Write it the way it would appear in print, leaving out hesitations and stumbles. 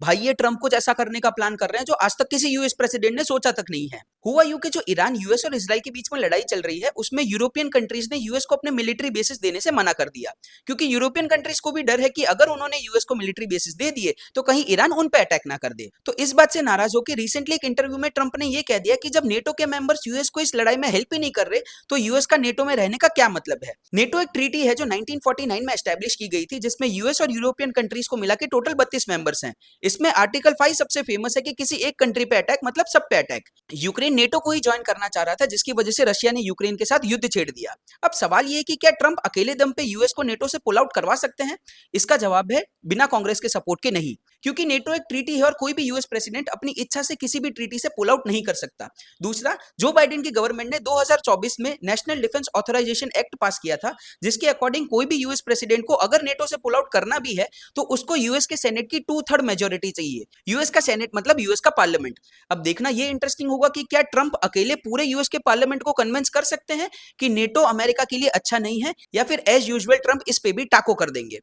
भाई ये ट्रंप कुछ ऐसा करने का प्लान कर रहे हैं जो आज तक किसी यूएस प्रेसिडेंट ने सोचा तक नहीं है। हुआ यूं कि जो ईरान, यूएस और इजराइल के बीच में लड़ाई चल रही है, उसमें यूरोपियन कंट्रीज ने यूएस को अपने मिलिट्री बेसिस देने से मना कर दिया, क्योंकि यूरोपियन कंट्रीज को भी डर है कि अगर उन्होंने यूएस को मिलिट्री बेसिस दे दिए तो कहीं ईरान उन पे अटैक ना कर दे। तो इस बात से नाराज होकर रिसेंटली एक इंटरव्यू में ट्रंप ने यह कह दिया कि जब नेटो के मेंबर्स यूएस को इस लड़ाई में हेल्प ही नहीं कर रहे तो यूएस का नेटो में रहने का क्या मतलब है। नेटो एक ट्रीटी है जो 1949 में एस्टैब्लिश की गई थी, जिसमें यूएस और यूरोपियन कंट्रीज को मिला के टोटल 32 मेंबर्स हैं। इसमें आर्टिकल 5 सबसे फेमस है कि किसी एक कंट्री पे अटैक मतलब सब पे अटैक। यूक्रेन नेटो को ही ज्वाइन करना चाह रहा था, जिसकी वजह से रशिया ने यूक्रेन के साथ युद्ध छेड़ दिया। अब सवाल ये है कि क्या ट्रंप अकेले दम पे यूएस को नेटो से पुल आउट करवा सकते हैं। इसका जवाब है बिना कांग्रेस के सपोर्ट के नहीं, क्योंकि नेटो एक ट्रीटी है और कोई भी यूएस प्रेसिडेंट अपनी इच्छा से किसी भी ट्रीटी से पुल आउट नहीं कर सकता। दूसरा, जो बाइडेन की गवर्नमेंट ने 2024 में National Defense Authorization Act pass किया था, जिसके अकॉर्डिंग कोई भी यूएस प्रेसिडेंट को अगर नेटो से पुल आउट करना भी है तो उसको यूएस के सेनेट की 2/3 मेजोरिटी चाहिए। यूएस का सेनेट मतलब यूएस का पार्लियामेंट। अब देखना ये इंटरेस्टिंग होगा कि क्या ट्रंप अकेले पूरे यूएस के पार्लियामेंट को कन्विंस कर सकते हैं कि नेटो अमेरिका के लिए अच्छा नहीं है, या फिर एज यूजुअल ट्रंप इस पे भी टाको कर देंगे।